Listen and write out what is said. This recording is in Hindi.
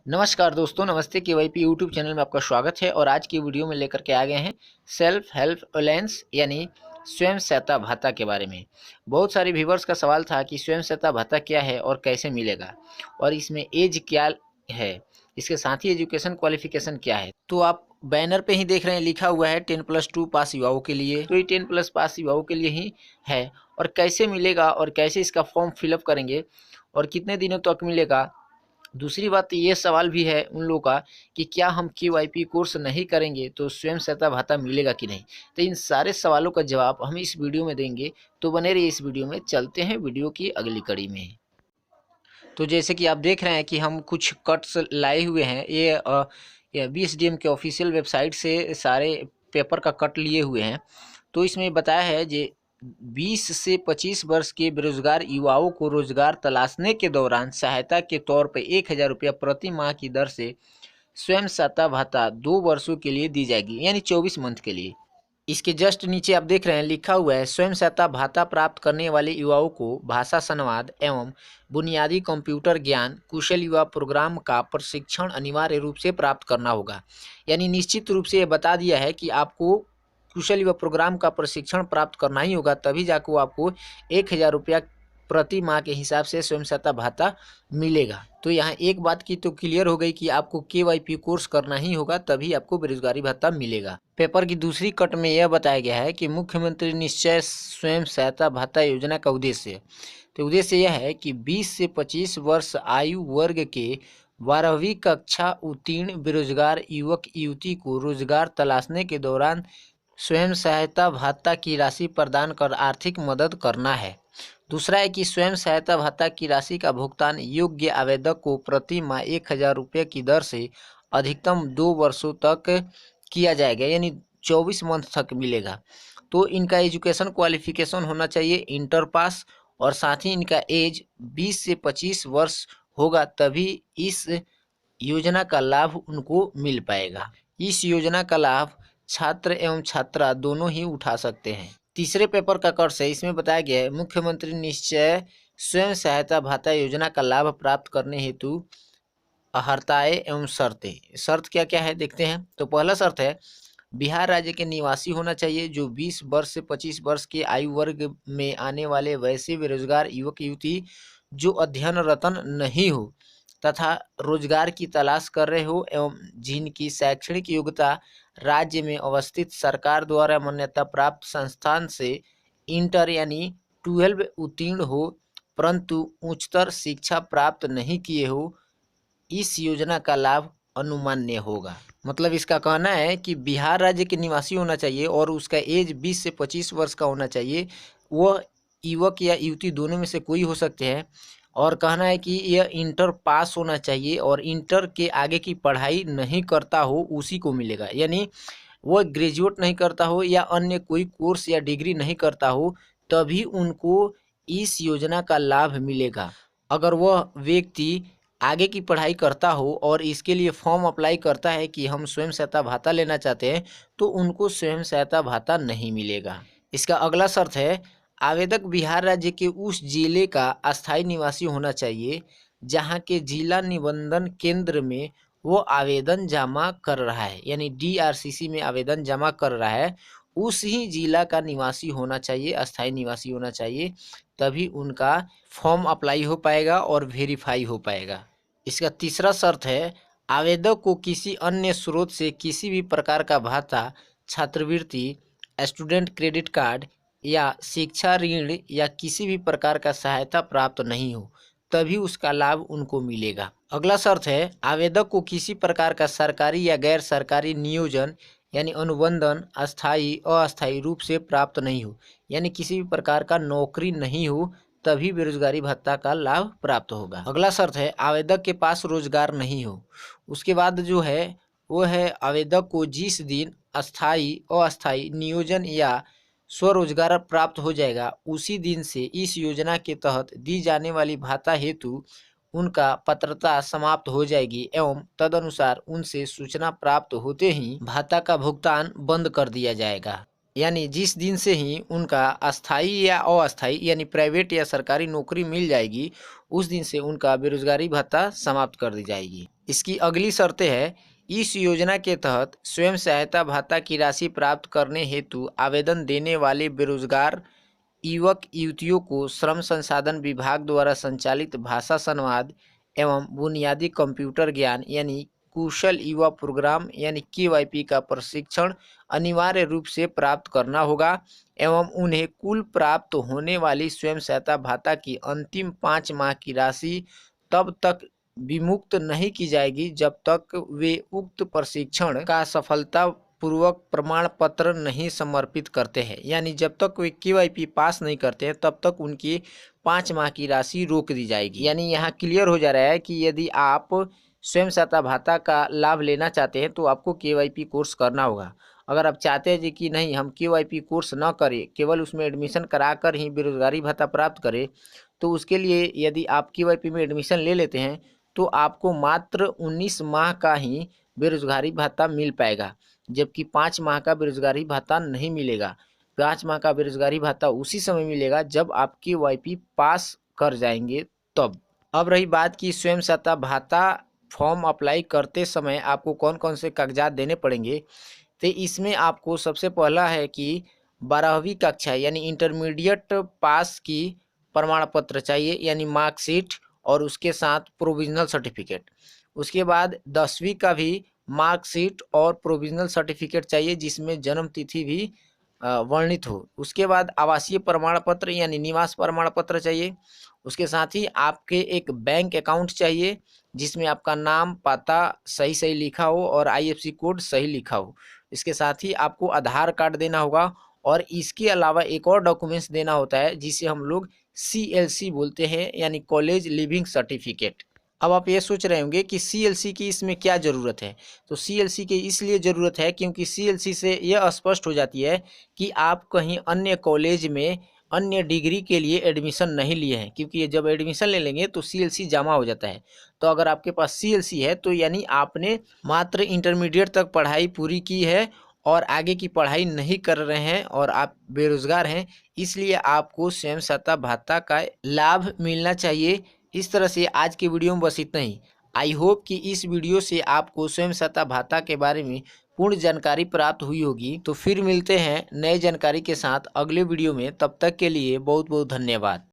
नमस्कार दोस्तों, नमस्ते। केवाईपी यूट्यूब चैनल में आपका स्वागत है और आज की वीडियो में लेकर के आ गए हैं सेल्फ हेल्प अलायंस यानी स्वयं सहायता भत्ता के बारे में। बहुत सारे व्यूवर्स का सवाल था कि स्वयं सहायता भत्ता क्या है और कैसे मिलेगा और इसमें एज क्या है, इसके साथ ही एजुकेशन क्वालिफिकेशन क्या है। तो आप बैनर पे ही देख रहे हैं, लिखा हुआ है 10+2 पास युवाओं के लिए। तो ये 10+ पास युवाओं के लिए ही है। और कैसे मिलेगा और कैसे इसका फॉर्म फिलअप करेंगे और कितने दिनों तक मिलेगा। दूसरी बात ये सवाल भी है उन लोगों का कि क्या हम केवाईपी कोर्स नहीं करेंगे तो स्वयं सहायता भत्ता मिलेगा कि नहीं। तो इन सारे सवालों का जवाब हम इस वीडियो में देंगे, तो बने रहिए इस वीडियो में। चलते हैं वीडियो की अगली कड़ी में। तो जैसे कि आप देख रहे हैं कि हम कुछ कट्स लाए हुए हैं। ये बीएसडीएम के ऑफिशियल वेबसाइट से सारे पेपर का कट लिए हुए हैं। तो इसमें बताया है जे 20 से 25 वर्ष के बेरोजगार युवाओं को रोजगार तलाशने के दौरान सहायता के तौर पर 1,000 रुपया प्रति माह की दर से स्वयं सहायता भत्ता 2 वर्षों के लिए दी जाएगी, यानी 24 मंथ के लिए। इसके जस्ट नीचे आप देख रहे हैं, लिखा हुआ है स्वयं सहायता भत्ता प्राप्त करने वाले युवाओं को भाषा संवाद एवं बुनियादी कंप्यूटर ज्ञान कुशल युवा प्रोग्राम का प्रशिक्षण अनिवार्य रूप से प्राप्त करना होगा। यानी निश्चित रूप से ये बता दिया है कि आपको कुशल युवा प्रोग्राम का प्रशिक्षण प्राप्त करना ही होगा, तभी जाकर आपको 1,000 रुपया प्रति माह के हिसाब से स्वयं सहायता भत्ता मिलेगा। तो यहाँ एक बात की तो क्लियर हो गई कि आपको केवाईपी कोर्स करना ही होगा, तभी आपको बेरोजगारी भत्ता मिलेगा। पेपर की दूसरी कट में यह बताया गया है कि मुख्यमंत्री निश्चय स्वयं सहायता भत्ता योजना का उद्देश्य, तो उद्देश्य यह है कि 20 से 25 वर्ष आयु वर्ग के 12वीं कक्षा उत्तीर्ण बेरोजगार युवक युवती को रोजगार तलाशने के दौरान स्वयं सहायता भत्ता की राशि प्रदान कर आर्थिक मदद करना है। दूसरा है कि स्वयं सहायता भत्ता की राशि का भुगतान योग्य आवेदक को प्रति माह 1,000 रुपये की दर से अधिकतम 2 वर्षों तक किया जाएगा, यानी 24 मंथ तक मिलेगा। तो इनका एजुकेशन क्वालिफिकेशन होना चाहिए इंटर पास, और साथ ही इनका एज 20 से 25 वर्ष होगा, तभी इस योजना का लाभ उनको मिल पाएगा। इस योजना का लाभ छात्र एवं छात्रा दोनों ही उठा सकते हैं। तीसरे पेपर का कर्स है, इसमें बताया गया है मुख्यमंत्री निश्चय स्वयं सहायता भत्ता योजना का लाभ प्राप्त करने हेतु अहर्ताएं एवं शर्तें। शर्त क्या क्या है देखते हैं। तो पहला शर्त है बिहार राज्य के निवासी होना चाहिए, जो 20 वर्ष से 25 वर्ष के आयु वर्ग में आने वाले वैसे बेरोजगार युवक युवती जो अध्ययनरत नहीं हो तथा रोजगार की तलाश कर रहे हो एवं जिनकी शैक्षणिक योग्यता राज्य में अवस्थित सरकार द्वारा मान्यता प्राप्त संस्थान से इंटर यानी 12 उत्तीर्ण हो परंतु उच्चतर शिक्षा प्राप्त नहीं किए हो, इस योजना का लाभ अनुमान्य होगा। मतलब इसका कहना है कि बिहार राज्य के निवासी होना चाहिए और उसका एज 20 से 25 वर्ष का होना चाहिए। वह युवक या युवती दोनों में से कोई हो सकते हैं। और कहना है कि यह इंटर पास होना चाहिए और इंटर के आगे की पढ़ाई नहीं करता हो, उसी को मिलेगा। यानी वह ग्रेजुएट नहीं करता हो या अन्य कोई कोर्स या डिग्री नहीं करता हो, तभी उनको इस योजना का लाभ मिलेगा। अगर वह व्यक्ति आगे की पढ़ाई करता हो और इसके लिए फॉर्म अप्लाई करता है कि हम स्वयं सहायता भत्ता लेना चाहते हैं, तो उनको स्वयं सहायता भत्ता नहीं मिलेगा। इसका अगला शर्त है आवेदक बिहार राज्य के उस जिले का अस्थायी निवासी होना चाहिए जहां के जिला निबंधन केंद्र में वो आवेदन जमा कर रहा है, यानी डीआरसीसी में आवेदन जमा कर रहा है, उस ही जिला का निवासी होना चाहिए, अस्थायी निवासी होना चाहिए, तभी उनका फॉर्म अप्लाई हो पाएगा और वेरीफाई हो पाएगा। इसका तीसरा शर्त है आवेदक को किसी अन्य स्रोत से किसी भी प्रकार का भत्ता, छात्रवृत्ति, स्टूडेंट क्रेडिट कार्ड या शिक्षा ऋण या किसी भी प्रकार का सहायता प्राप्त नहीं हो, तभी उसका लाभ उनको मिलेगा। अगला शर्त है आवेदक को किसी प्रकार का सरकारी या गैर सरकारी नियोजन यानी अनुबंधन अस्थायी अस्थायी रूप से प्राप्त नहीं हो, यानी किसी भी प्रकार का नौकरी नहीं हो, तभी बेरोजगारी भत्ता का लाभ प्राप्त होगा। अगला शर्त है आवेदक के पास रोजगार नहीं हो। उसके बाद जो है वो है आवेदक को जिस दिन अस्थायी अस्थायी नियोजन या स्वरोजगार प्राप्त हो जाएगा, उसी दिन से इस योजना के तहत दी जाने वाली भत्ता हेतु उनका पात्रता समाप्त हो जाएगी एवं तदनुसार उनसे सूचना प्राप्त होते ही भत्ता का भुगतान बंद कर दिया जाएगा। यानी जिस दिन से ही उनका अस्थाई या अस्थाई यानी प्राइवेट या सरकारी नौकरी मिल जाएगी, उस दिन से उनका बेरोजगारी भत्ता समाप्त कर दी जाएगी। इसकी अगली शर्तें है, इस योजना के तहत स्वयं सहायता भत्ता की राशि प्राप्त करने हेतु आवेदन देने वाले बेरोजगार युवक युवतियों को श्रम संसाधन विभाग द्वारा संचालित भाषा संवाद एवं बुनियादी कंप्यूटर ज्ञान यानी कुशल युवा प्रोग्राम यानी KYP का प्रशिक्षण अनिवार्य रूप से प्राप्त करना होगा एवं उन्हें कुल प्राप्त होने वाली स्वयं सहायता भत्ता की अंतिम 5 माह की राशि तब तक विमुक्त नहीं की जाएगी जब तक वे उक्त प्रशिक्षण का सफलतापूर्वक प्रमाण पत्र नहीं समर्पित करते हैं। यानी जब तक वे KYP पास नहीं करते हैं तब तक उनकी 5 माह की राशि रोक दी जाएगी। यानी यहाँ क्लियर हो जा रहा है कि यदि आप स्वयं सहायता भत्ता का लाभ लेना चाहते हैं तो आपको KYP कोर्स करना होगा। अगर आप चाहते हैं कि नहीं हम KYP कोर्स न करें, केवल उसमें एडमिशन कराकर ही बेरोजगारी भत्ता प्राप्त करें, तो उसके लिए यदि आप KYP में एडमिशन ले लेते हैं तो आपको मात्र 19 माह का ही बेरोजगारी भत्ता मिल पाएगा, जबकि 5 माह का बेरोजगारी भत्ता नहीं मिलेगा। 5 माह का बेरोजगारी भत्ता उसी समय मिलेगा जब आप KYP पास कर जाएंगे तब। अब रही बात की स्वयं सहायता भत्ता फॉर्म अप्लाई करते समय आपको कौन कौन से कागजात देने पड़ेंगे, तो इसमें आपको सबसे पहला है कि 12वीं कक्षा यानी इंटरमीडिएट पास की प्रमाण पत्र चाहिए यानी मार्कशीट और उसके साथ प्रोविजनल सर्टिफिकेट। उसके बाद 10वीं का भी मार्कशीट और प्रोविजनल सर्टिफिकेट चाहिए जिसमें जन्म तिथि भी वर्णित हो। उसके बाद आवासीय प्रमाण पत्र यानी निवास प्रमाण पत्र चाहिए। उसके साथ ही आपके एक बैंक अकाउंट चाहिए जिसमें आपका नाम पता सही लिखा हो और IFSC कोड सही लिखा हो। इसके साथ ही आपको आधार कार्ड देना होगा और इसके अलावा एक और डॉक्यूमेंट्स देना होता है जिसे हम लोग CLC बोलते हैं यानी कॉलेज लिविंग सर्टिफिकेट। अब आप ये सोच रहे होंगे कि CLC की इसमें क्या ज़रूरत है, तो CLC की इसलिए ज़रूरत है क्योंकि CLC से यह स्पष्ट हो जाती है कि आप कहीं अन्य कॉलेज में अन्य डिग्री के लिए एडमिशन नहीं लिए हैं, क्योंकि ये जब एडमिशन ले लेंगे तो CLC जमा हो जाता है। तो अगर आपके पास CLC है तो यानी आपने मात्र इंटरमीडिएट तक पढ़ाई पूरी की है और आगे की पढ़ाई नहीं कर रहे हैं और आप बेरोजगार हैं, इसलिए आपको स्वयं सहायता भत्ता का लाभ मिलना चाहिए। इस तरह से आज के वीडियो में बस इतना ही। आई होप कि इस वीडियो से आपको स्वयं सहायता भत्ता के बारे में पूर्ण जानकारी प्राप्त हुई होगी। तो फिर मिलते हैं नए जानकारी के साथ अगले वीडियो में, तब तक के लिए बहुत बहुत धन्यवाद।